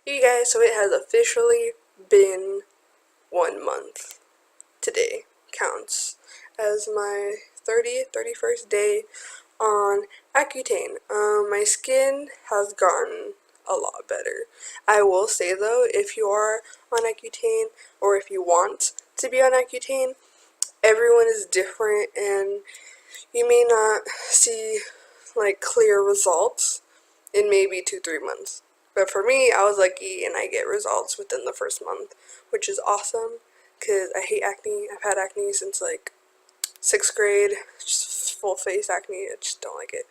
You guys, so it has officially been 1 month. Today counts as my 30th, 31st day on Accutane. My skin has gotten a lot better. I will say though, if you are on Accutane or if you want to be on Accutane, everyone is different and you may not see like clear results in maybe 2-3 months. But for me, I was lucky and I get results within the first month, which is awesome because I hate acne. I've had acne since like 6th grade, just full face acne. I just don't like it.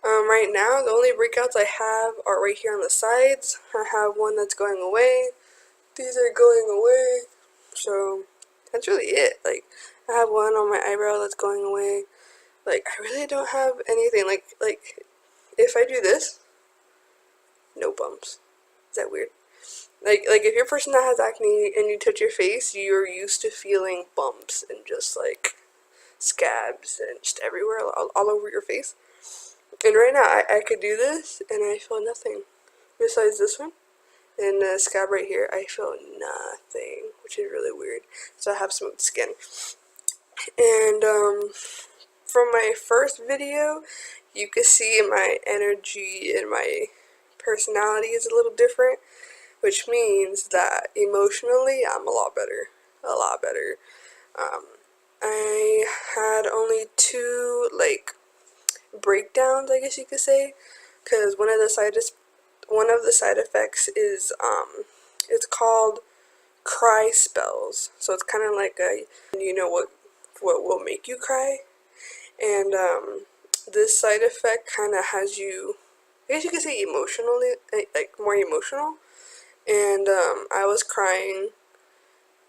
Right now, the only breakouts I have are right here on the sides. I have one that's going away. These are going away. So that's really it. Like, I have one on my eyebrow that's going away. Like, I really don't have anything. Like if I do this, no bumps. Is that weird? Like if you're a person that has acne and you touch your face, you're used to feeling bumps and just like scabs and just everywhere, all over your face. And right now, I could do this and I feel nothing. Besides this one and the scab right here, I feel nothing, which is really weird. So I have smooth skin. And from my first video, you can see my energy and my personality is a little different, which means that emotionally I'm a lot better. A lot better. I had only 2 like breakdowns, I guess you could say, because one of the side effects is it's called cry spells. So it's kind of like a what will make you cry, and this side effect kind of has you, I guess you could say, emotionally, like more emotional. And I was crying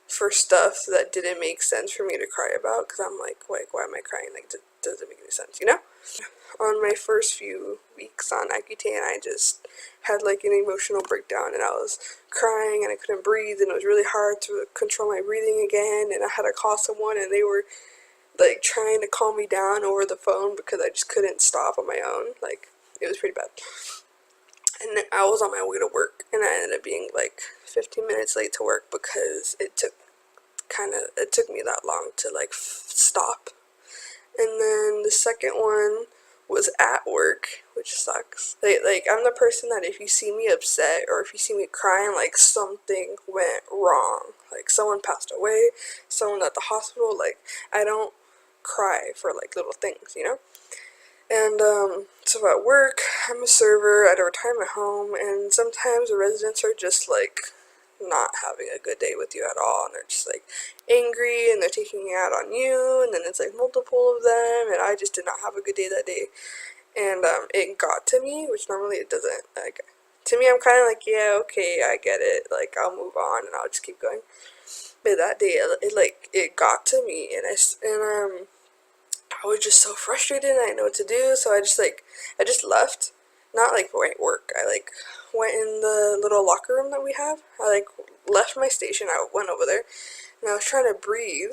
for stuff that didn't make sense for me to cry about, because I'm like, why am I crying? Like, doesn't make any sense, you know? On my first few weeks on Accutane, I just had like an emotional breakdown and I was crying and I couldn't breathe and it was really hard to control my breathing again, and I had to call someone and they were like trying to calm me down over the phone because I just couldn't stop on my own. Like, it was pretty bad. And I was on my way to work and I ended up being like 15 minutes late to work because it took me that long to like stop. And then the second one was at work, which sucks. Like I'm the person that if you see me upset or if you see me crying, like something went wrong. Like someone passed away, someone at the hospital. Like, I don't cry for like little things, you know? And so at work, I'm a server at a retirement home, and sometimes the residents are just like not having a good day with you at all, and they're just like angry and they're taking it out on you, and then it's like multiple of them, and I just did not have a good day that day. And it got to me, which normally it doesn't. Like, to me, I'm kind of like, yeah, okay, I get it, like I'll move on and I'll just keep going. But that day, it got to me, and I was just so frustrated and I didn't know what to do, so I just left. Not like at work. I like went in the little locker room that we have. I like left my station. I went over there and I was trying to breathe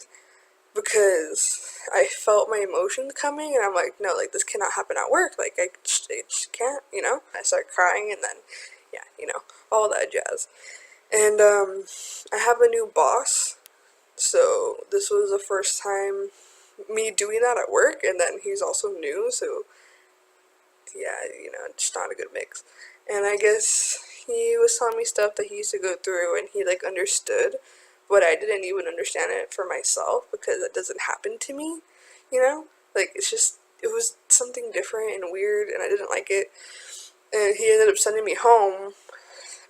because I felt my emotions coming, and I'm like, no, like this cannot happen at work. Like I just can't, you know. I started crying, and then yeah, all that jazz. And I have a new boss, so this was the first time me doing that at work, and then he's also new, so yeah, just not a good mix. And I guess he was telling me stuff that he used to go through and he like understood, but I didn't even understand it for myself because it doesn't happen to me, you know? Like, it was something different and weird and I didn't like it. And he ended up sending me home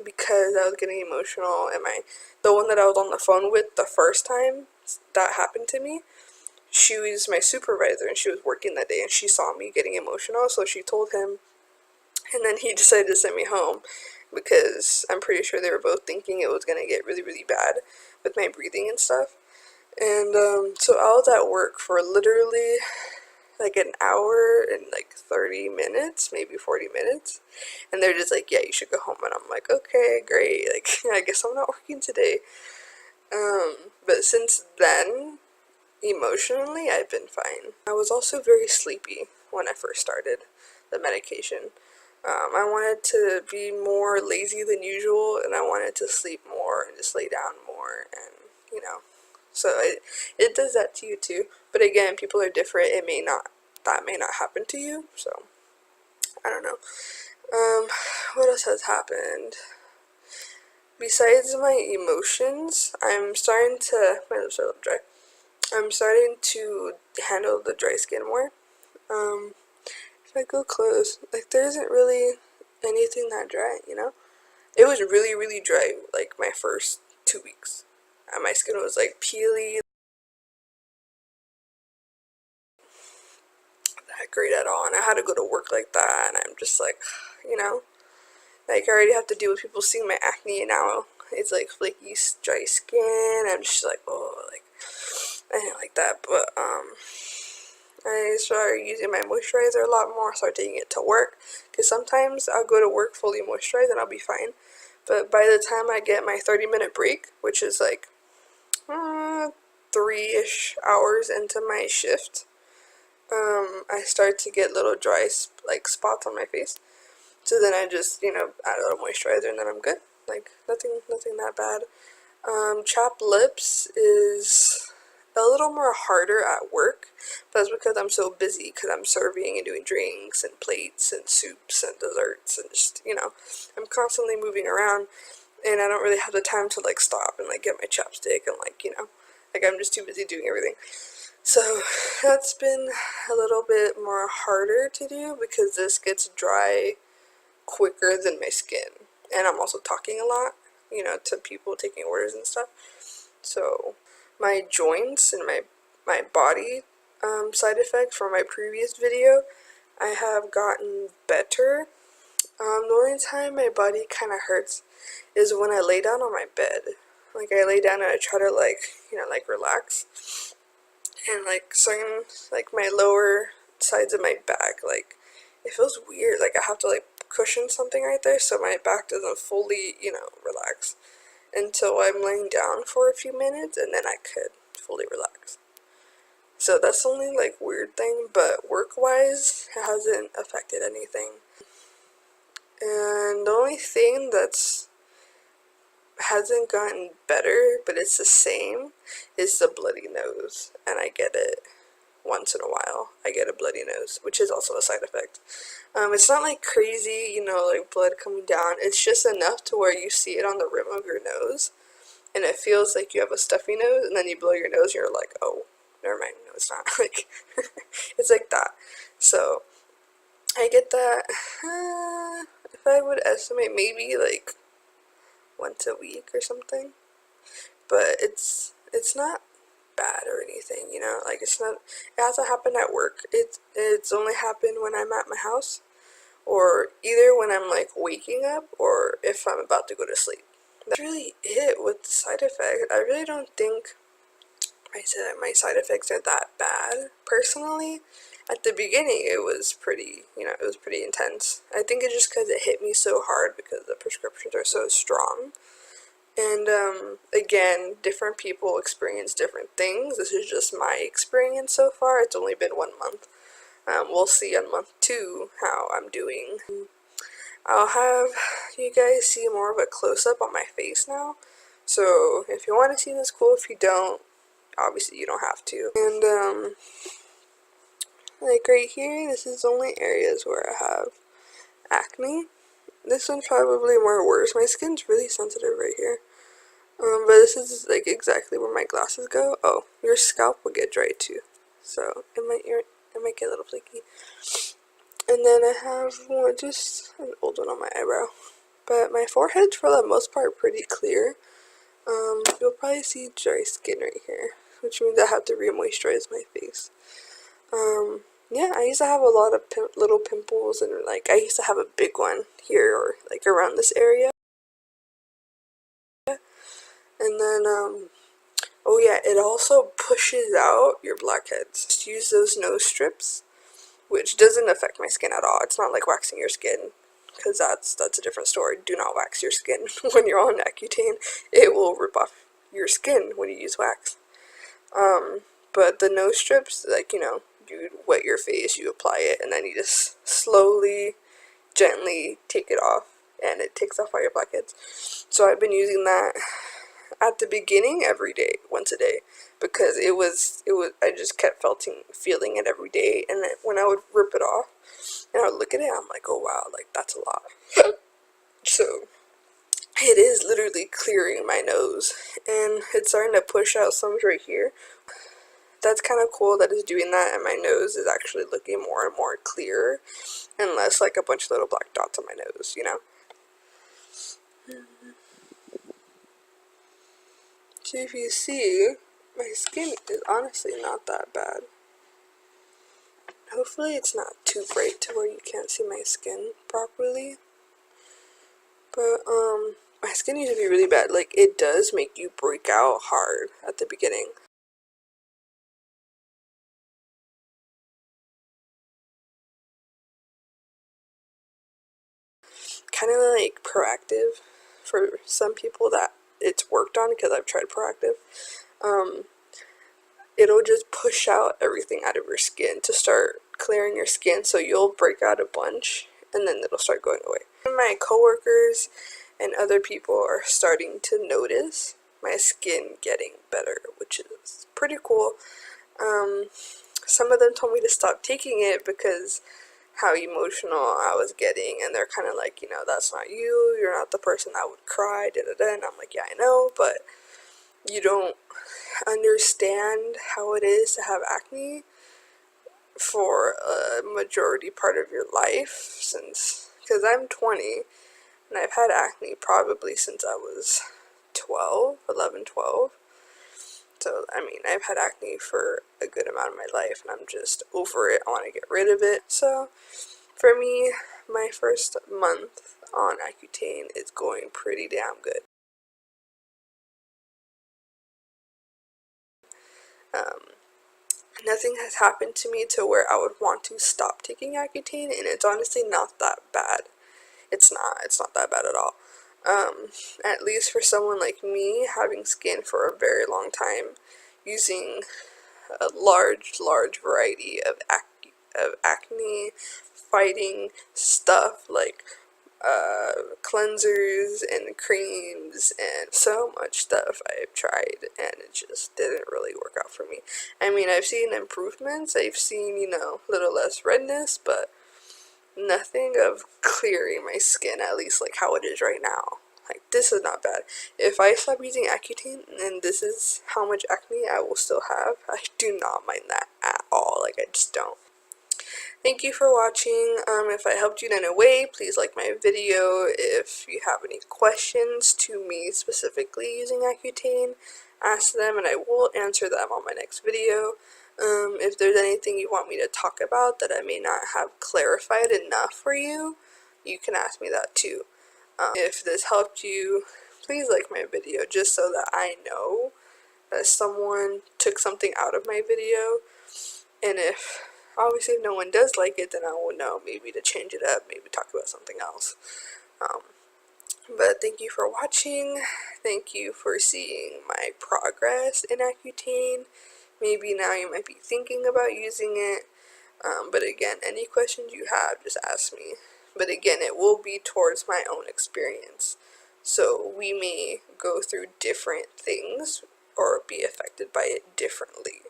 because I was getting emotional, and the one that I was on the phone with the first time that happened to me, she was my supervisor and she was working that day and she saw me getting emotional, so she told him, and then he decided to send me home because I'm pretty sure they were both thinking it was gonna get really, really bad with my breathing and stuff. And so I was at work for literally like an hour and like 30 minutes, maybe 40 minutes, and they're just like, yeah, you should go home. And I'm like, okay, great, like I guess I'm not working today. But since then, emotionally, I've been fine. I was also very sleepy when I first started the medication. I wanted to be more lazy than usual, and I wanted to sleep more and just lay down more, and so it does that to you too. But again, people are different. That may not happen to you. So I don't know. What else has happened? Besides my emotions, my lips are a little dry. I'm starting to handle the dry skin more. If I go close, like there isn't really anything that dry, It was really, really dry, like my first 2 weeks. And my skin was like peely, not great at all. And I had to go to work like that, and I'm just like, you know, like I already have to deal with people seeing my acne, and now it's like flaky, dry skin. I'm just like, oh, like I didn't like that, but I started using my moisturizer a lot more. I started taking it to work, because sometimes I'll go to work fully moisturized and I'll be fine. But by the time I get my 30-minute break, which is like 3-ish hours into my shift, I start to get little dry like spots on my face. So then I just add a little moisturizer and then I'm good. Like nothing that bad. Chapped lips is a little more harder at work. That's because I'm so busy, because I'm serving and doing drinks and plates and soups and desserts and just I'm constantly moving around, and I don't really have the time to like stop and like get my chapstick and like I'm just too busy doing everything. So that's been a little bit more harder to do because this gets dry quicker than my skin, and I'm also talking a lot, to people taking orders and stuff. So my joints and my body side effects from my previous video, I have gotten better. The only time my body kind of hurts is when I lay down on my bed. Like I lay down and I try to like relax, and like certain like my lower sides of my back, like it feels weird. Like I have to like cushion something right there so my back doesn't fully relax until I'm laying down for a few minutes, and then I could fully relax. So that's the only like weird thing, but work-wise, it hasn't affected anything. And the only thing that's hasn't gotten better, but it's the same, is the bloody nose. And I get it once in a while. I get a bloody nose, which is also a side effect. It's not like crazy, like blood coming down. It's just enough to where you see it on the rim of your nose, and it feels like you have a stuffy nose, and then you blow your nose, and you're like, oh, never mind, no, it's not. Like, it's like that. So, I get that, if I would estimate, maybe like once a week or something. But it's not bad or anything, like it's not, it hasn't happened at work. It's only happened when I'm at my house, or either when I'm like waking up, or if I'm about to go to sleep. That's really it with the side effects. I really don't think my side effects are that bad, personally. At the beginning, it was pretty, it was pretty intense. I think it's just because it hit me so hard because the prescriptions are so strong. And, again, different people experience different things. This is just my experience so far. It's only been 1 month. We'll see on month 2 how I'm doing. I'll have you guys see more of a close-up on my face now. So, if you want to see this, cool. If you don't, obviously you don't have to. And, like right here, this is only areas where I have acne. This one's probably more worse. My skin's really sensitive right here. But this is like exactly where my glasses go. Oh, your scalp will get dry too. So, it might get a little flaky. And then I have just an old one on my eyebrow. But my forehead's for the most part pretty clear. You'll probably see dry skin right here, which means I have to re-moisturize my face. Yeah, I used to have a lot of little pimples, and like I used to have a big one here, or like around this area. And then, oh yeah, it also pushes out your blackheads. Just use those nose strips, which doesn't affect my skin at all. It's not like waxing your skin, because that's a different story. Do not wax your skin when you're on Accutane. It will rip off your skin when you use wax. But the nose strips, like, you wet your face, you apply it, and then you just slowly, gently take it off, and it takes off all your blackheads. So I've been using that at the beginning every day, once a day, because I just kept feeling it every day, and then when I would rip it off and I would look at it, I'm like, oh wow, like that's a lot. So it is literally clearing my nose, and it's starting to push out some right here. That's kind of cool that it's doing that, and my nose is actually looking more and more clear and less like a bunch of little black dots on my nose, you know? So if you see, my skin is honestly not that bad. Hopefully it's not too bright to where you can't see my skin properly. But, my skin used to be really bad. Like, it does make you break out hard at the beginning. Kind of like Proactive for some people that it's worked on, because I've tried Proactive. It'll just push out everything out of your skin to start clearing your skin, so you'll break out a bunch and then it'll start going away. My coworkers and other people are starting to notice my skin getting better, which is pretty cool. Some of them told me to stop taking it because how emotional I was getting, and they're kind of like, you know, that's not you, you're not the person that would cry, da da da, and I'm like, yeah, I know, but you don't understand how it is to have acne for a majority part of your life, since, because I'm 20, and I've had acne probably since I was 11, 12. So, I mean, I've had acne for a good amount of my life, and I'm just over it. I want to get rid of it. So, for me, my first month on Accutane is going pretty damn good. Nothing has happened to me to where I would want to stop taking Accutane, and it's honestly not that bad. It's not that bad at all. At least for someone like me, having skin for a very long time, using a large variety of acne fighting stuff like cleansers and creams and so much stuff I've tried, and it just didn't really work out for me. I mean, I've seen improvements, I've seen, you know, a little less redness, but nothing of clearing my skin, at least like how it is right now. Like, this is not bad. If I stop using Accutane and this is how much acne I will still have, I do not mind that at all. Like, I just don't. Thank you for watching. If I helped you in any way, please like my video. If you have any questions to me specifically using Accutane, ask them and I will answer them on my next video. If there's anything you want me to talk about that I may not have clarified enough for you, you can ask me that too. If this helped you, please like my video just so that I know that someone took something out of my video. And if, obviously, if no one does like it, then I will know maybe to change it up, maybe talk about something else. But thank you for watching. Thank you for seeing my progress in Accutane. Maybe now you might be thinking about using it. But again, any questions you have, just ask me. But again, it will be towards my own experience. So we may go through different things or be affected by it differently,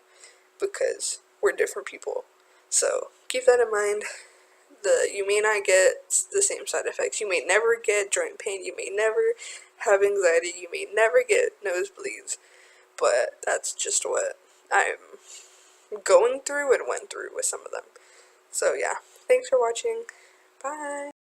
because we're different people. So keep that in mind. You may not get the same side effects. You may never get joint pain. You may never have anxiety. You may never get nosebleeds. But that's just what I'm going through and went through with some of them. So yeah, thanks for watching. Bye.